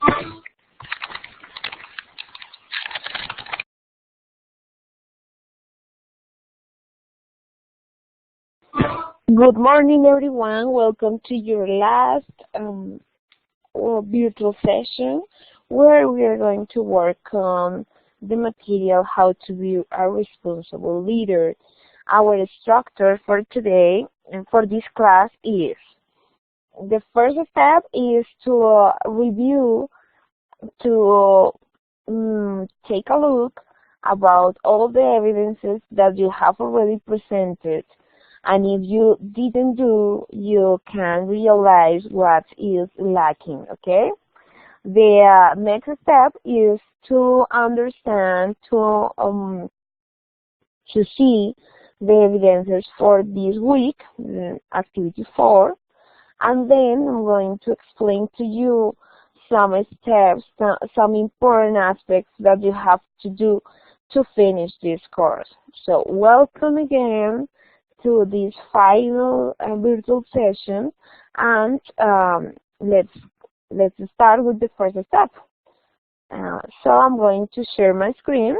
Good morning, everyone. Welcome to your last virtual session where we are going to work on the material How to Be a Responsible Leader. Our structure for today and for this class is the first step is to review, to take a look about all the evidences that you have already presented. And if you didn't do, you can realize what is lacking, okay? The next step is to understand, to see the evidences for this week, activity 4, and then I'm going to explain to you some steps, some important aspects that you have to do to finish this course. So welcome again to this final virtual session, and let's start with the first step. So I'm going to share my screen.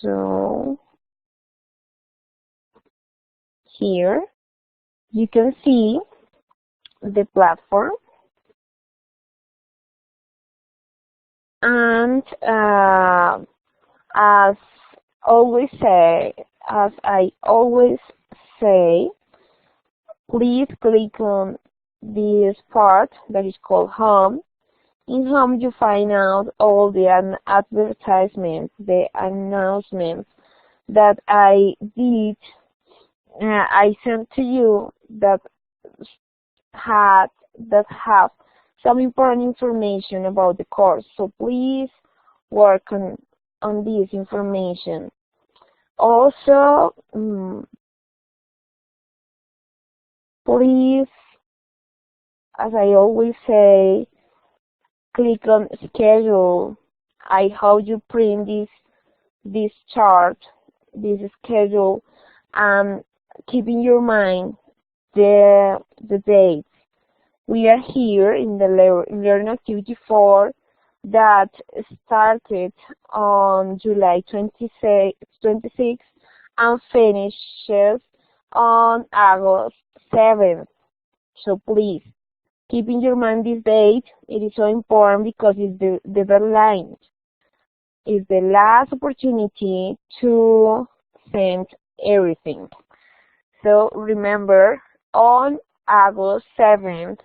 So here you can see the platform, and as I always say, please click on this part that is called Home. In Home, you find out all the advertisements, the announcements that I did, I sent to you that have some important information about the course. So please work on this information. Also, please, as I always say, click on schedule. I hope you print this chart, this schedule, and keep in your mind the dates. We are here in the Learning Activity 4 that started on July 26 and finishes on August 7th. So please, keep in your mind this date. It is so important because it's the deadline. It's the last opportunity to send everything. So remember, on August 7th,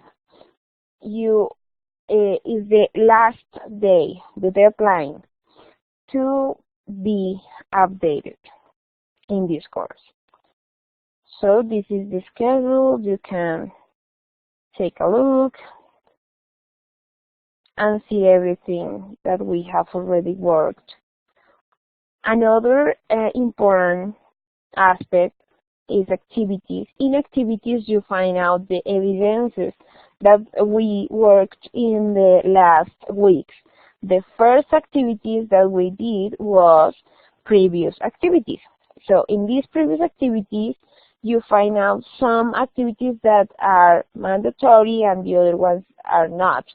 is the last day, the deadline, to be updated in this course. So this is the schedule. You can take a look and see everything that we have already worked. Another important aspect is activities. In activities, you find out the evidences that we worked in the last weeks. The first activities that we did was previous activities. So in these previous activities, you find out some activities that are mandatory and the other ones are not.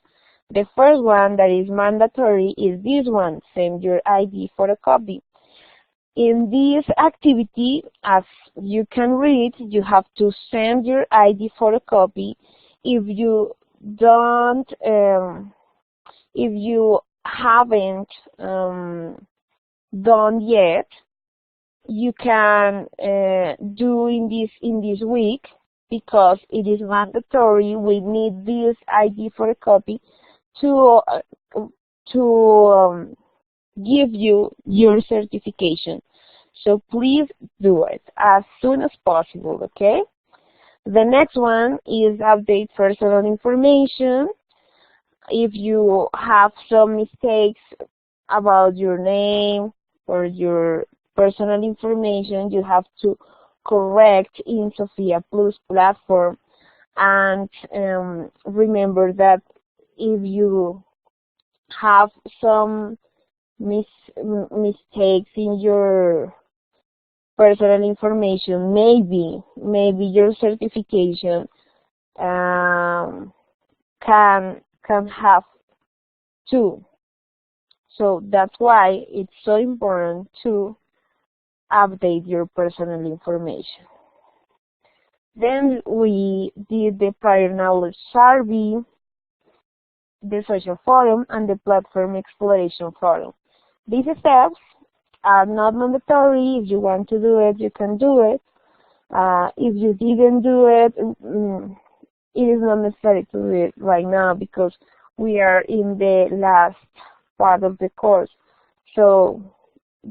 The first one that is mandatory is this one, send your ID photocopy. In this activity, as you can read, you have to send your ID photocopy. If you don't, if you haven't done yet, you can do in this week because it is mandatory. We need this ID photocopy to give you your certification. So please do it as soon as possible, okay? The next one is update personal information. If you have some mistakes about your name or your personal information, you have to correct in Sophia Plus platform. And remember that if you have some mistakes in your personal information. Maybe your certification can have two. So that's why it's so important to update your personal information. Then we did the prior knowledge survey, the social forum, and the platform exploration forum. These steps are not mandatory. If you want to do it, you can do it. If you didn't do it, it is not necessary to do it right now because we are in the last part of the course. So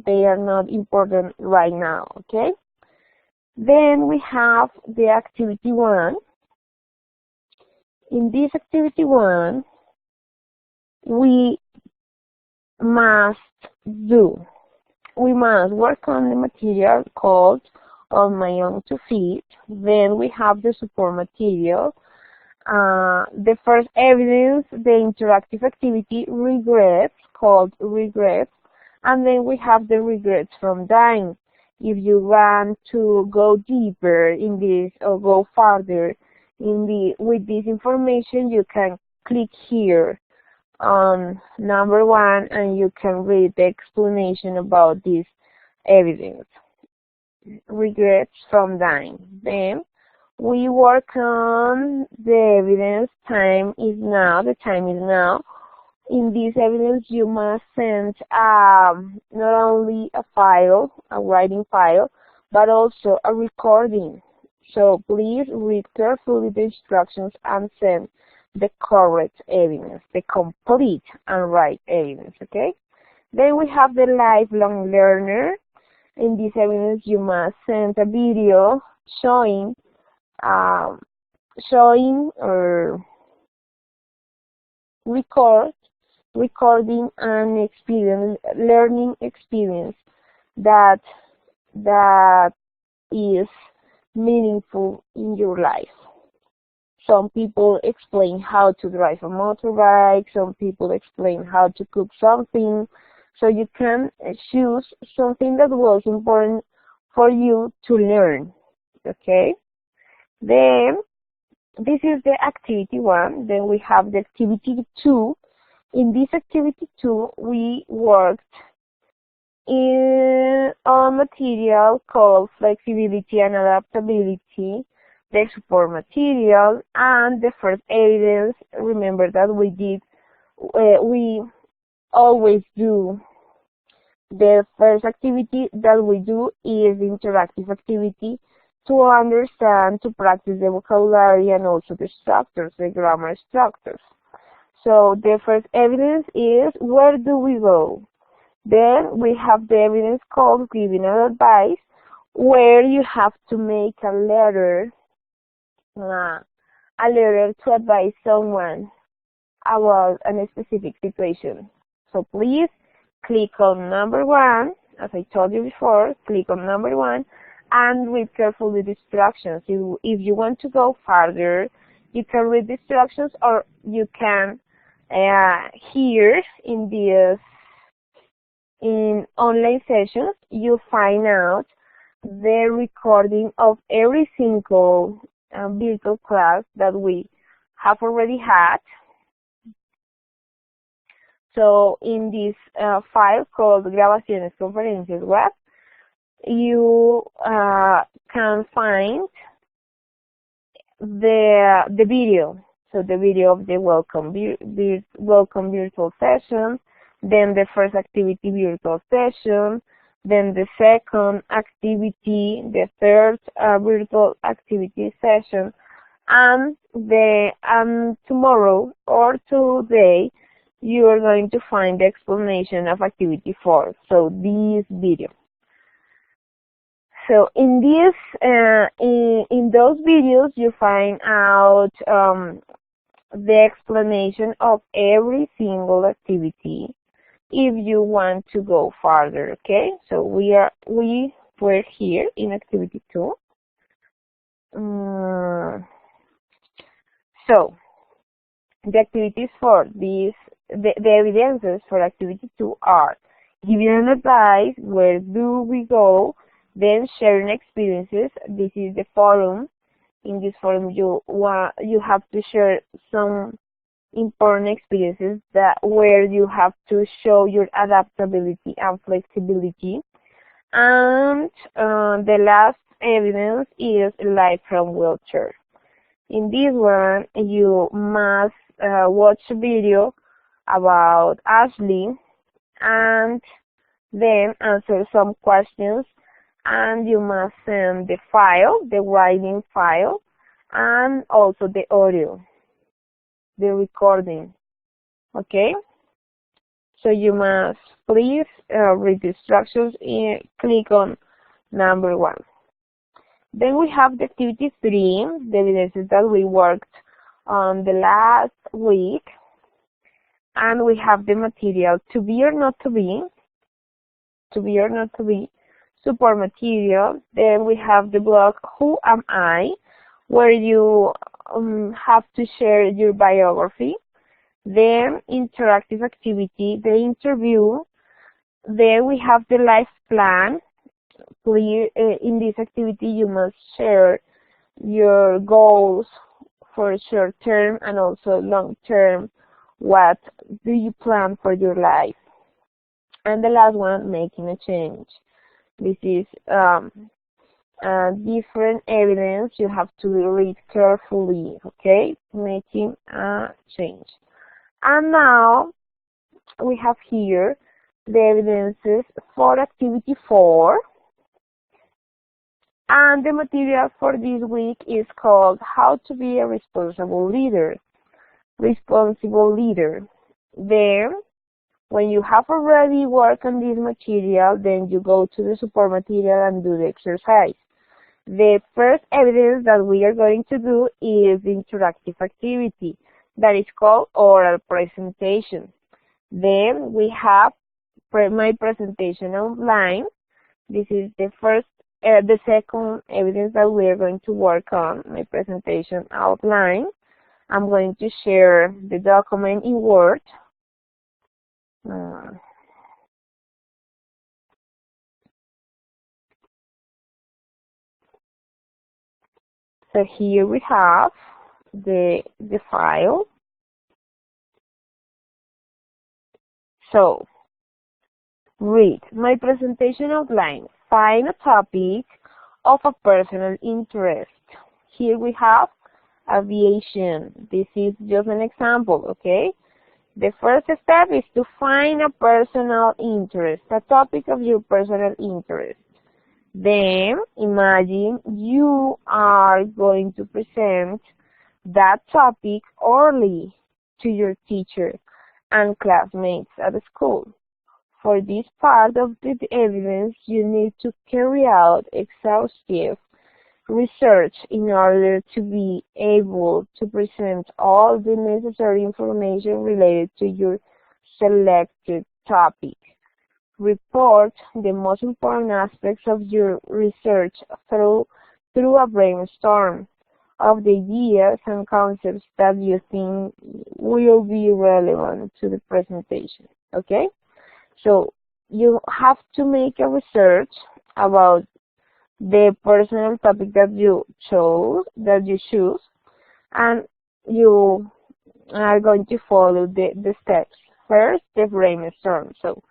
they are not important right now, okay? Then we have the activity 1. In this activity 1, we must work on the material called On My Own 2 Feet. Then we have the support material. The first evidence, the interactive activity, regrets, called regrets. And then we have the regrets from dying. If you want to go deeper in this or go farther with this information, you can click here on number 1 and you can read the explanation about this evidence. Regrets from dying. Then we work on the evidence. The time is now. In this evidence, you must send not only a writing file, but also a recording. So please read carefully the instructions and send the correct evidence, the complete and right evidence, okay? Then we have the lifelong learner. In this evidence, you must send a video showing or recording an learning experience that is meaningful in your life. Some people explain how to drive a motorbike, some people explain how to cook something, so you can choose something that was important for you to learn, okay? Then, this is the activity 1, then we have the activity 2. In this activity 2, we worked on material called flexibility and adaptability, the support material, and the first evidence. Remember that we always do. The first activity that we do is interactive activity to understand, to practice the vocabulary and also the structures, the grammar structures. So the first evidence is, where do we go? Then we have the evidence called giving an advice, where you have to make a letter to advise someone about a specific situation. So please click on number 1, as I told you before, click on number 1 and read carefully the instructions. If you want to go farther, you can read the instructions, or you can here in online sessions, you find out the recording of every single virtual class that we have already had. So in this file called Grabaciones Conferencias Web, you can find the video. So the video of the welcome virtual session, then the first activity virtual session, then the second activity, the third virtual activity session, and tomorrow or today you are going to find the explanation of activity 4. So this video. So in those videos you find out the explanation of every single activity if you want to go farther, okay? So we were here in activity 2. So the activities for this, the evidences for activity 2 are giving an advice, where do we go, Then sharing experiences. This is the forum. In this forum, you have to share some important experiences where you have to show your adaptability and flexibility. And the last evidence is life from wheelchair. In this one, you must watch a video about Ashley and then answer some questions, and you must send the file, the writing file, and also the audio, the recording. Okay? So you must please read the instructions and click on number 1. Then we have the activity 3, the evidences that we worked on the last week. And we have the material to be or not to be, support material. Then we have the blog Who Am I, where you have to share your biography. Then interactive activity, the interview. Then we have the life plan. In this activity, you must share your goals for short term and also long term. What do you plan for your life? And the last one, making a change. This is different evidence. You have to read carefully, okay? Making a change. And now we have here the evidences for activity 4. And the material for this week is called How to be a Responsible Leader. Then, when you have already worked on this material, then you go to the support material and do the exercise. The first evidence that we are going to do is the interactive activity that is called oral presentation. Then we have my presentation outline. This is the second evidence that we are going to work on, my presentation outline. I'm going to share the document in Word. So here we have the file. So, read my presentation outline. Find a topic of a personal interest. Here we have aviation. This is just an example, okay? The first step is to find a personal interest, a topic of your personal interest. Then, imagine you are going to present that topic orally to your teacher and classmates at the school. For this part of the evidence, you need to carry out exhaustive research in order to be able to present all the necessary information related to your selected topic. Report the most important aspects of your research through a brainstorm of the ideas and concepts that you think will be relevant to the presentation. Okay? So you have to make a research about the personal topic that you choose, and you are going to follow the steps. First, the brainstorm. So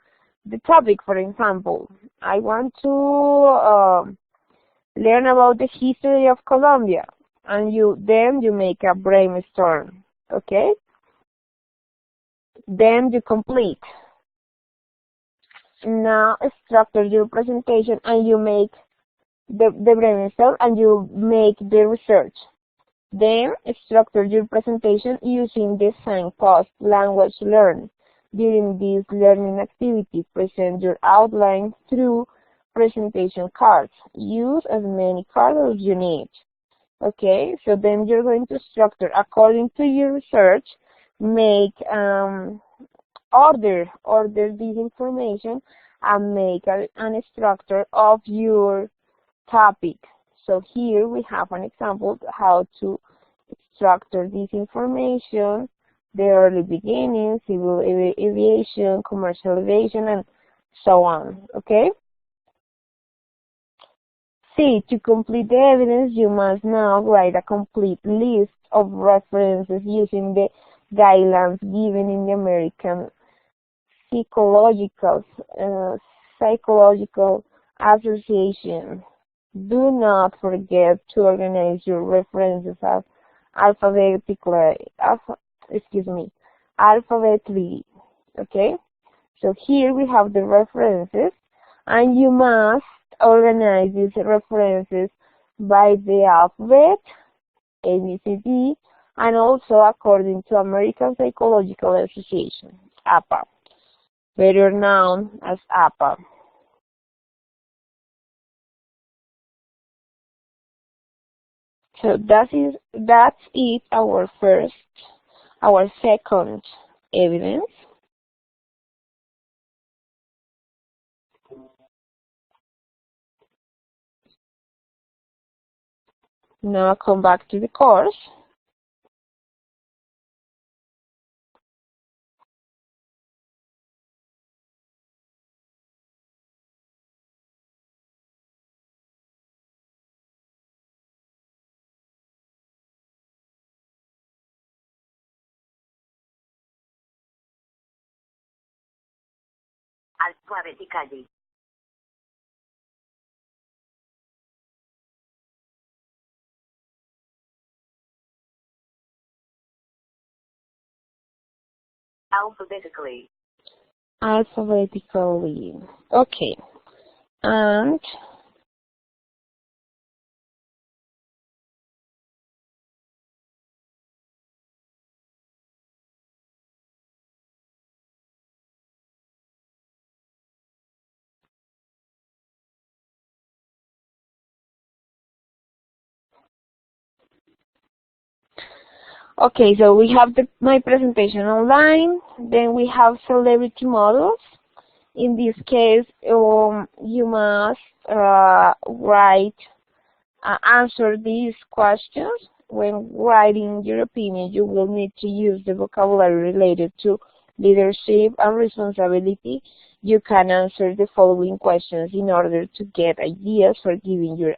the topic, for example, I want to learn about the history of Colombia, and then you make a brainstorm. Okay? Then you complete. Now structure your presentation and you make the brainstorm and you make the research. Then structure your presentation using the signpost language learned. During this learning activity, present your outline through presentation cards. Use as many cards as you need. Okay, so then you're going to structure according to your research, make order this information and make an structure of your topic. So here we have an example how to structure this information: the early beginnings, civil aviation, commercial aviation, and so on. Okay? C. To complete the evidence, you must now write a complete list of references using the guidelines given in the American Psychological Psychological Association. Do not forget to organize your references alphabetically. Alphabetically. Okay. So here we have the references, and you must organize these references by the alphabet, A, B, C, D, and also according to American Psychological Association, APA, better known as APA. So that's it, our second evidence. Now come back to the course. Alphabetically. Alphabetically. Alphabetically. Okay. And okay, so we have my presentation online. Then we have celebrity models. In this case, you must answer these questions. When writing your opinion, you will need to use the vocabulary related to leadership and responsibility. You can answer the following questions in order to get ideas for giving your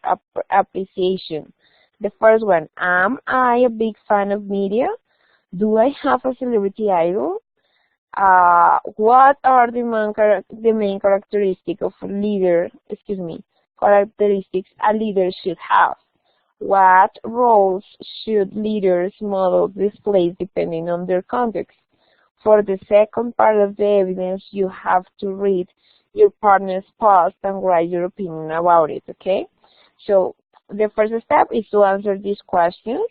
appreciation. The first one, am I a big fan of media? Do I have a celebrity idol? What are the main characteristics of a leader, characteristics a leader should have? What roles should leaders model display depending on their context? For the second part of the evidence, you have to read your partner's post and write your opinion about it, okay? So the first step is to answer these questions.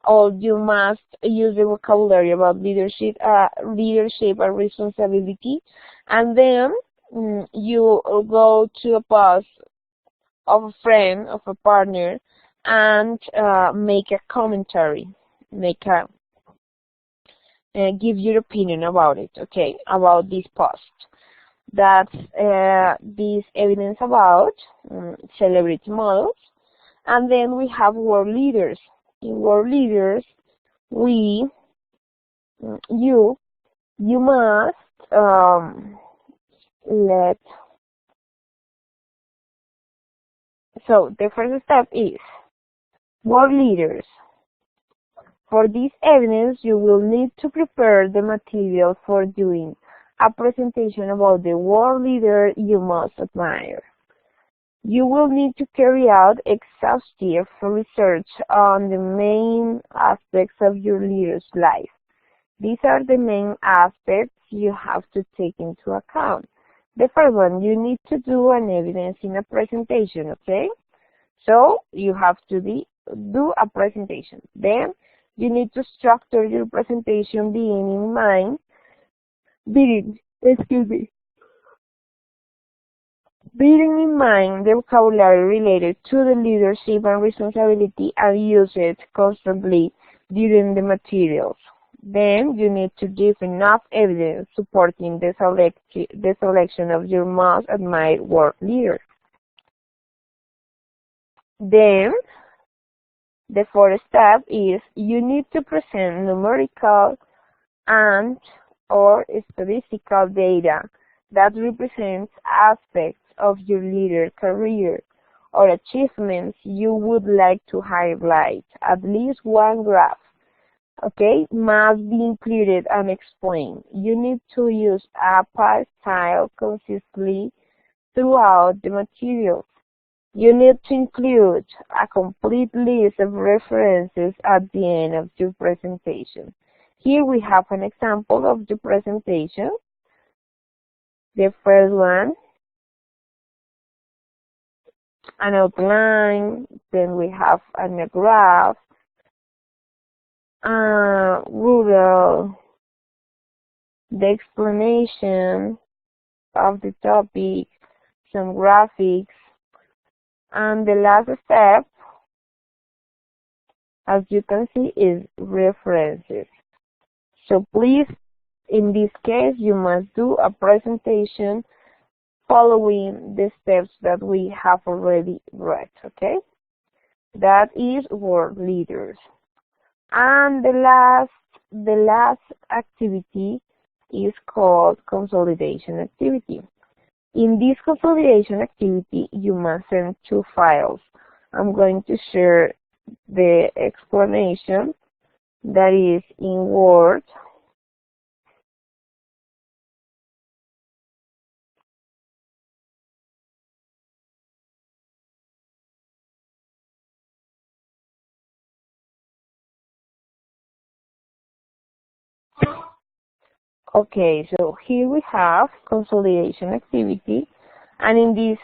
Or you must use the vocabulary about leadership and responsibility, and then you go to a post of a friend, of a partner, and make a commentary, give your opinion about it, okay, about this post. That's this evidence about celebrity models. And then we have world leaders. In world leaders, you must so the first step is world leaders. For this evidence, you will need to prepare the material for doing a presentation about the world leader you most admire. You will need to carry out exhaustive research on the main aspects of your leader's life. These are the main aspects you have to take into account. The first one, you need to do an evidence in a presentation, okay? So you have to do a presentation. Then you need to structure your presentation bearing in mind the vocabulary related to the leadership and responsibility, and use it constantly during the materials. Then you need to give enough evidence supporting the selection of your most admired world leader. Then the fourth step is you need to present numerical and or statistical data that represents aspects of your leader career or achievements you would like to highlight. At least one graph, okay, must be included and explained. You need to use a pie style consistently throughout the materials. You need to include a complete list of references at the end of your presentation. Here we have an example of the presentation. The first one, an outline, then we have a graph, rural, the explanation of the topic, some graphics, and the last step, as you can see, is references. So please, in this case, you must do a presentation following the steps that we have already read, okay? That is word leaders. And the last activity is called Consolidation Activity. In this Consolidation Activity, you must send 2 files. I'm going to share the explanation that is in Word. Okay, so here we have Consolidation Activity, and in this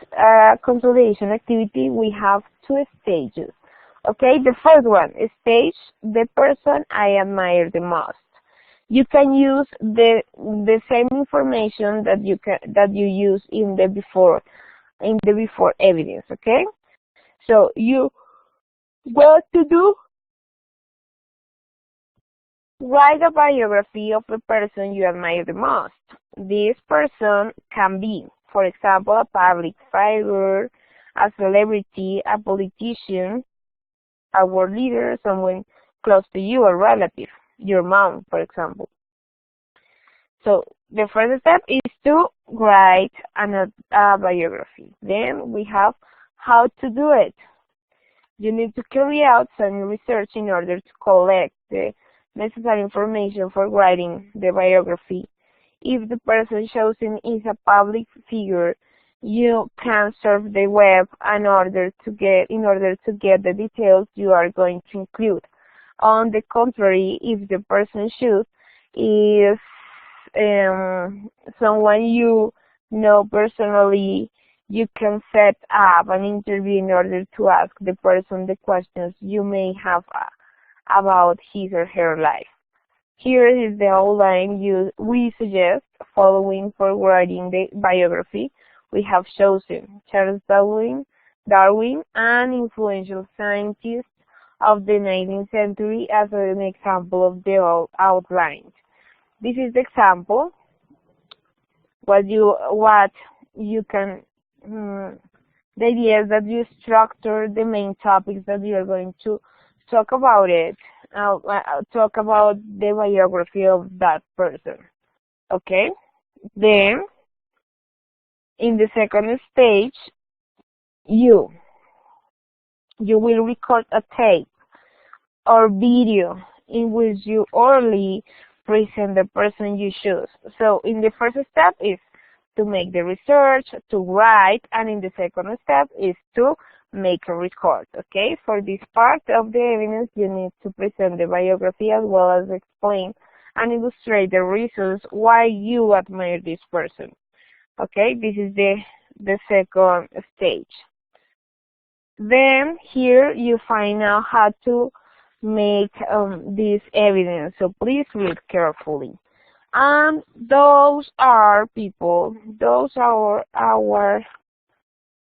Consolidation Activity we have 2 stages. Okay, the first one is stage, the person I admire the most. You can use the same information that you use in the before evidence. Okay, so you what to do? Write a biography of the person you admire the most. This person can be, for example, a public figure, a celebrity, a politician, a world leader, someone close to you, a relative, your mom, for example. So the first step is to write a biography. Then we have how to do it. You need to carry out some research in order to collect the necessary information for writing the biography. If the person chosen is a public figure, you can surf the web in order to get the details you are going to include. On the contrary, if the person chosen is someone you know personally, you can set up an interview in order to ask the person the questions you may have about his or her life. Here is the outline we suggest following for writing the biography. We have chosen Charles Darwin, an influential scientist of the 19th century, as an example of the outline. This is the example. What you can the idea is that you structure the main topics that you are going to talk about talk about the biography of that person. Okay? Then, in the second stage, you will record a tape or video in which you orally present the person you choose. So, in the first step is to make the research, to write, and in the second step is to make a record. Okay, for this part of the evidence, you need to present the biography as well as explain and illustrate the reasons why you admire this person. Okay, this is the second stage. Then here you find out how to make this evidence. So please read carefully. And those are our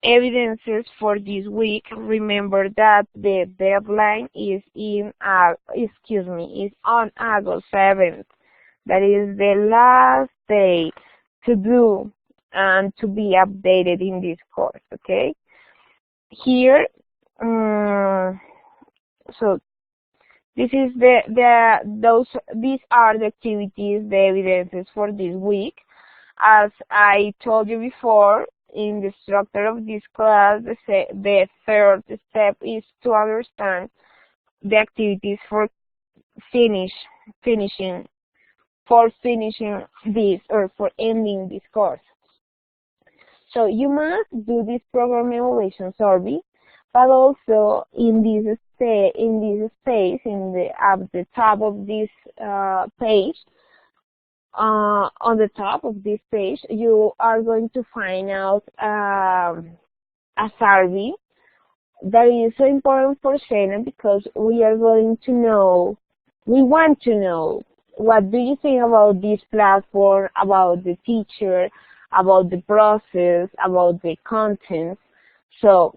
evidences for this week. Remember that the deadline is on August 7th. That is the last day to do and to be updated in this course. Okay. Here, so this is these are the activities, the evidences for this week. As I told you before, in the structure of this class, the third step is to understand the activities for finishing this or for ending this course. So you must do this program evaluation survey, but also in this space, at the top of this page, on the top of this page, you are going to find out a survey that is so important for Shannon because we want to know what do you think about this platform, about the teacher, about the process, about the content. So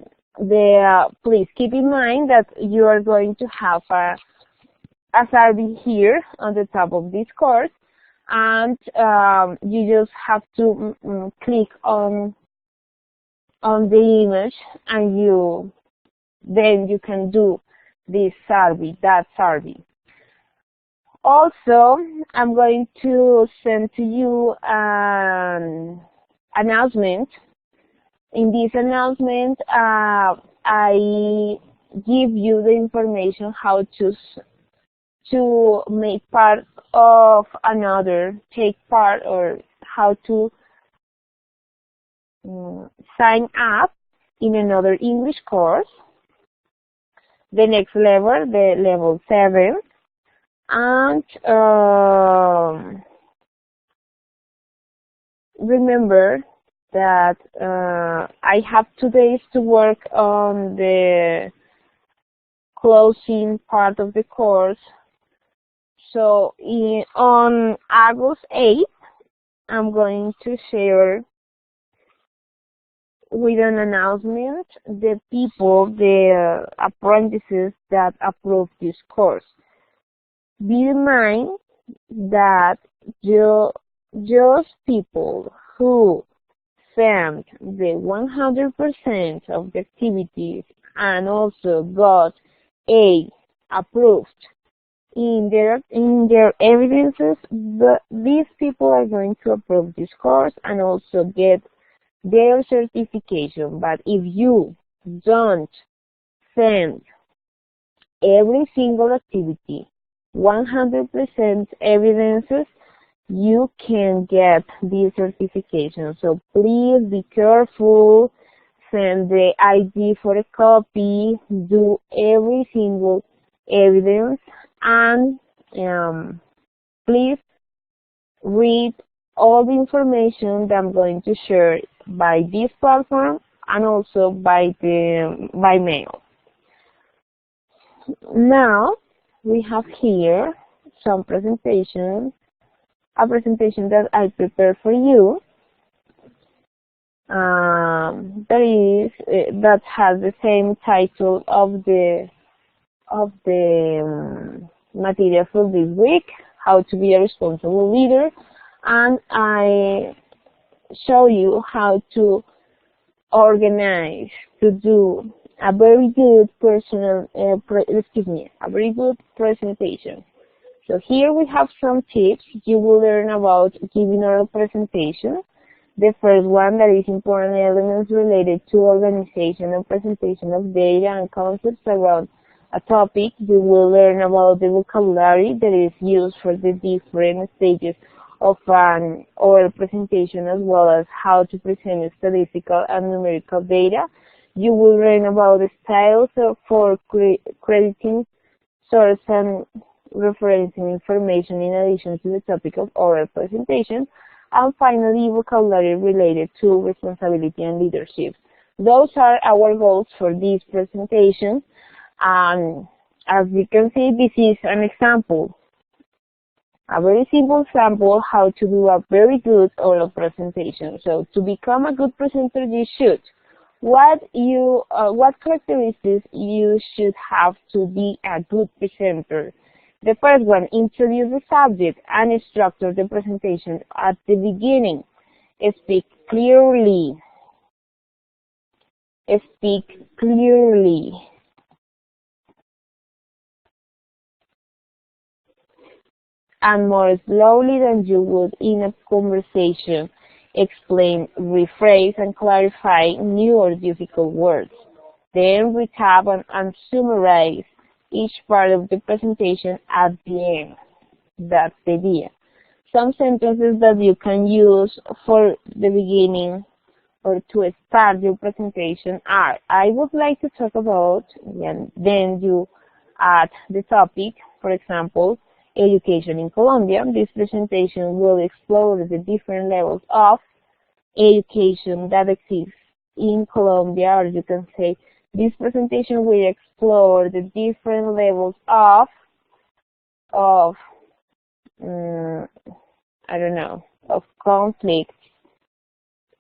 please keep in mind that you are going to have a survey here on the top of this course, and you just have to click on the image, and then you can do that survey. Also, I'm going to send to you an announcement. In this announcement, I give you the information how to make part of take part, or how to sign up in another English course, the next level, the level 7, and remember that I have 2 days to work on the closing part of the course. So on August 8th, I'm going to share with an announcement the apprentices that approve this course. Be in mind that just people who sent the 100% of the activities and also got A approved in their evidences, these people are going to approve this course and also get their certification. But if you don't send every single activity 100% evidences, you can get this certification. So please be careful, send the ID for a copy, do every single evidence, and please read all the information that I'm going to share by this platform and also by mail. Now we have here a presentation that I prepared for you. That has the same title of the material for this week, how to be a responsible leader, and I show you how to organize, to do a very good a very good presentation. So here we have some tips. You will learn about giving oral presentation. The first one, that is important elements related to organization and presentation of data and concepts around a topic. You will learn about the vocabulary that is used for the different stages of an oral presentation, as well as how to present statistical and numerical data. You will learn about the styles for crediting, source, and referencing information in addition to the topic of oral presentation. And finally, vocabulary related to responsibility and leadership. Those are our goals for this presentation. As you can see, this is an example, a very simple example how to do a very good oral presentation. So to become a good presenter, you should. What characteristics you should have to be a good presenter? The first one, introduce the subject and structure the presentation at the beginning. Speak clearly. Speak clearly. And more slowly than you would in a conversation. explain, rephrase, and clarify new or difficult words. Then recap and summarize each part of the presentation at the end. That's the idea. Some sentences that you can use for the beginning or to start your presentation are, I would like to talk about, and then you add the topic, for example, education in Colombia. This presentation will explore the different levels of education that exists in Colombia, or you can say, this presentation will explore the different levels of I don't know, of conflict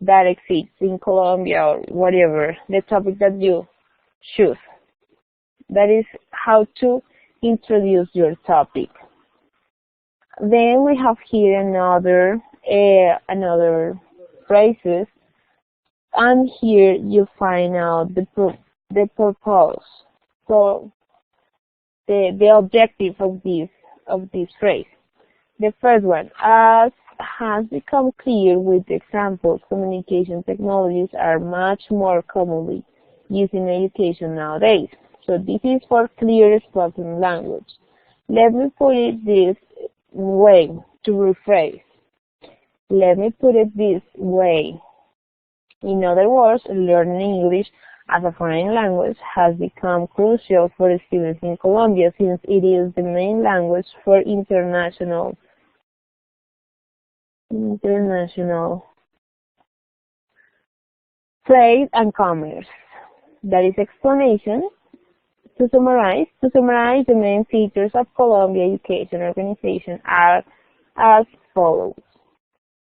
that exists in Colombia, or whatever, the topic that you choose. That is how to introduce your topic. Then we have here another phrases, and here you find out the purpose, so the objective of this phrase. The first one, as has become clear with the examples, communication technologies are much more commonly used in education nowadays. So this is for clear spoken language. Let me put it this way to rephrase. Let me put it this way. In other words, learning English as a foreign language has become crucial for students in Colombia, since it is the main language for international trade and commerce. That is explanation. To summarize, the main features of Colombia education organization are as follows.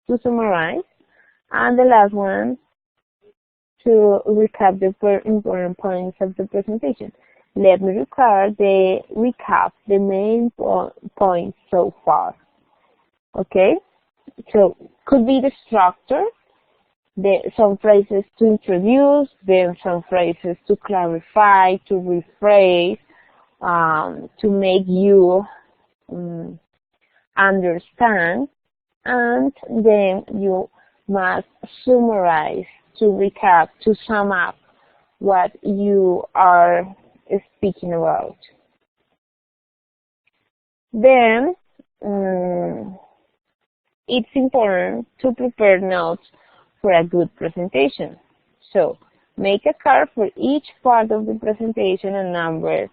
To summarize, and the last one, to recap the important points of the presentation. Let me recap the main points so far. Okay, so could be the structure, some phrases to introduce, then some phrases to clarify, to rephrase, to make you understand, and then you must summarize, to recap, to sum up what you are speaking about. Then it's important to prepare notes for a good presentation. So make a card for each part of the presentation and number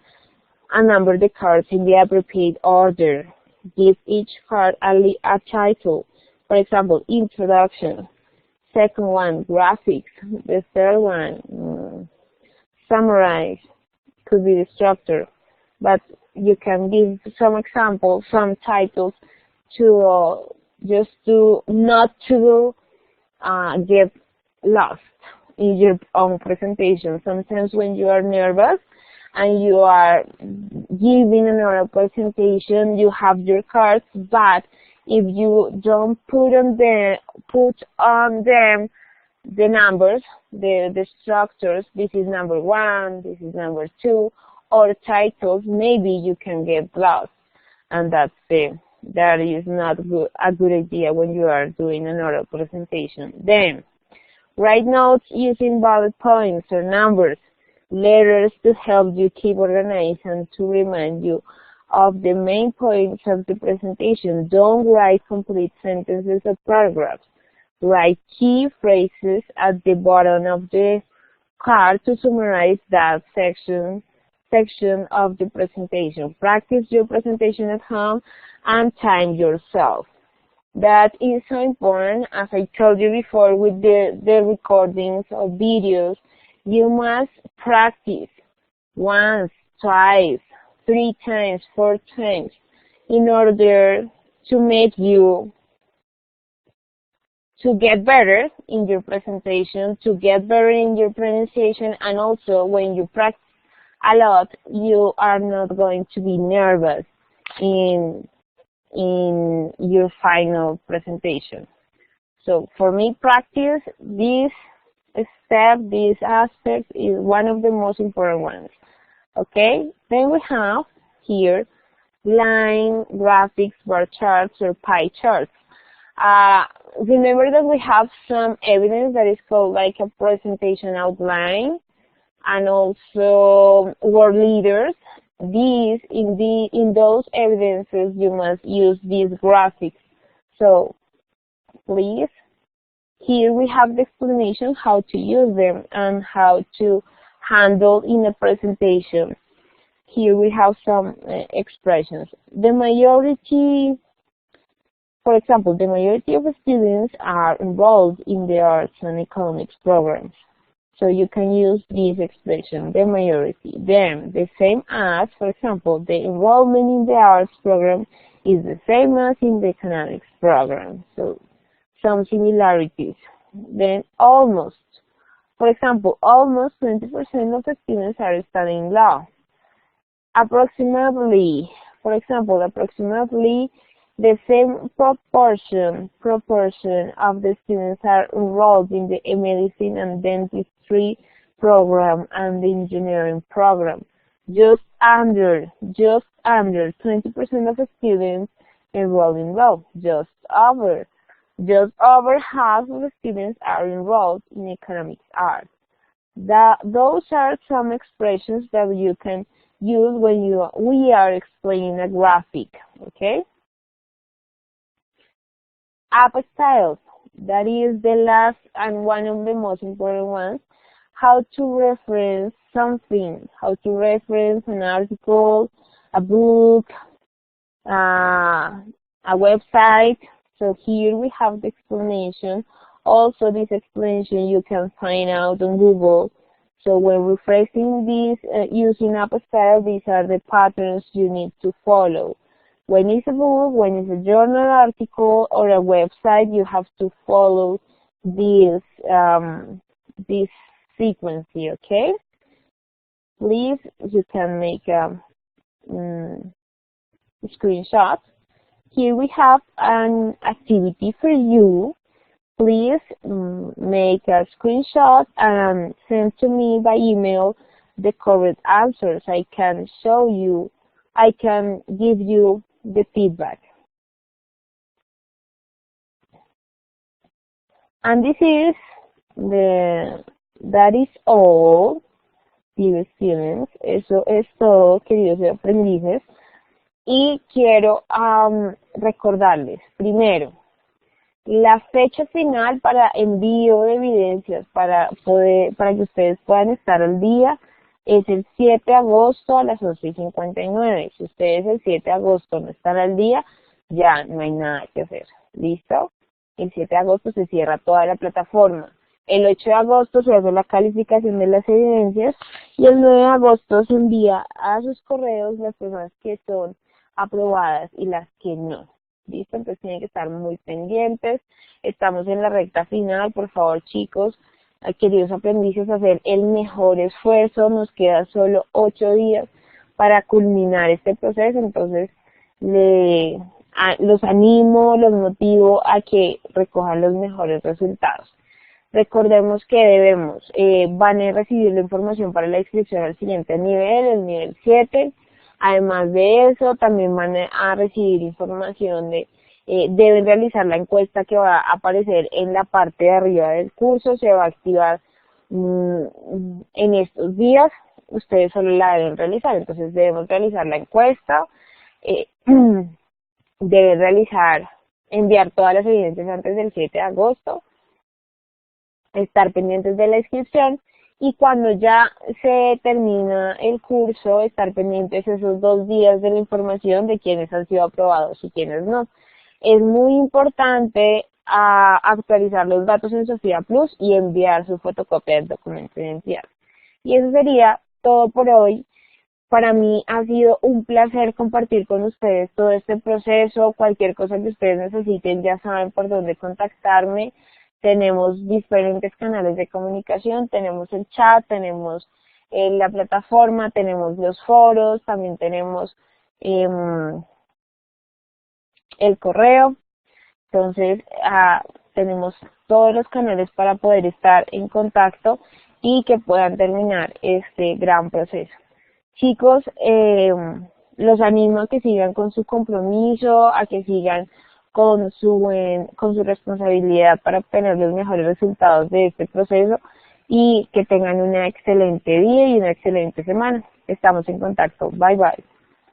the cards in the appropriate order. Give each card a title. For example, introduction. Second one, graphics. The third one, summarize. Could be the structure. But you can give some examples, some titles to just to not to get lost in your own presentation. Sometimes when you are nervous and you are giving an oral presentation, you have your cards, but if you don't put on them the numbers, the structures, this is number 1, this is number 2, or titles, maybe you can get lost, and that is not a good idea when you are doing an oral presentation. Then, write notes using bullet points or numbers, letters to help you keep organized and to remind you of the main points of the presentation. Don't write complete sentences or paragraphs. Write key phrases at the bottom of the card to summarize that section of the presentation. Practice your presentation at home and time yourself. That is so important. As I told you before, with the recordings of videos, you must practice once, twice, 3 times, 4 times in order to make you to get better in your presentation, to get better in your pronunciation, and also when you practice a lot, you are not going to be nervous in your final presentation. So for me, practice this step, this aspect is one of the most important ones. Okay, then we have here line, graphics, bar charts, or pie charts. Remember that we have some evidence that is called like a presentation outline, and also word leaders. These in those evidences you must use these graphics. So please, here we have the explanation how to use them and how to handle in a presentation. Here we have some expressions. The majority, for example, the majority of students are enrolled in the arts and economics programs. So you can use this expression, the majority. Then, the same as, for example, the enrollment in the arts program is the same as in the economics program. So, some similarities. Then, almost. For example, almost 20% of the students are studying law. Approximately, for example, approximately the same proportion of the students are enrolled in the medicine and dentistry program and the engineering program. Just under 20% of the students enrolled in law. Just over half of the students are enrolled in economics arts. Those are some expressions that you can use when we are explaining a graphic, okay? Styles, that is the last and one of the most important ones. How to reference something, how to reference an article, a book, a website. So here we have the explanation. Also, this explanation you can find out on Google. So when rephrasing this using style, these are the patterns you need to follow. When it's a book, when it's a journal article or a website, you have to follow this sequence here, okay? Please, you can make a screenshot. Here we have an activity for you. Please make a screenshot and send to me by email the correct answers. I can give you the feedback. And that is all, dear students. Eso es todo, queridos aprendices. Y quiero recordarles, primero, la fecha final para envío de evidencias para que ustedes puedan estar al día es el 7 de agosto a las 11:59. Si ustedes el 7 de agosto no están al día, ya no hay nada que hacer. ¿Listo? El 7 de agosto se cierra toda la plataforma. El 8 de agosto se hace la calificación de las evidencias y el 9 de agosto se envía a sus correos las personas que son aprobadas y las que no. ¿Listo? Entonces tienen que estar muy pendientes. Estamos en la recta final. Por favor, chicos, queridos aprendices, hacer el mejor esfuerzo. Nos queda solo 8 días para culminar este proceso. Entonces, los animo, los motivo a que recojan los mejores resultados. Recordemos que van a recibir la información para la inscripción al siguiente nivel, el nivel 7. Además de eso, también van a recibir información deben realizar la encuesta que va a aparecer en la parte de arriba del curso. Se va a activar en estos días. Ustedes solo la deben realizar, entonces debemos realizar la encuesta. Deben enviar todas las evidencias antes del 7 de agosto. Estar pendientes de la inscripción. Y cuando ya se termina el curso, estar pendientes esos 2 días de la información de quienes han sido aprobados y quienes no. Es muy importante actualizar los datos en Sofía Plus y enviar su fotocopia del documento de identidad. Y eso sería todo por hoy. Para mí ha sido un placer compartir con ustedes todo este proceso. Cualquier cosa que ustedes necesiten, ya saben por dónde contactarme. Tenemos diferentes canales de comunicación, tenemos el chat, tenemos la plataforma, tenemos los foros, también tenemos el correo. Entonces, tenemos todos los canales para poder estar en contacto y que puedan terminar este gran proceso. Chicos, los animo a que sigan con su compromiso, a que sigan con su responsabilidad para obtener los mejores resultados de este proceso y que tengan una excelente día y una excelente semana. Estamos en contacto. Bye bye.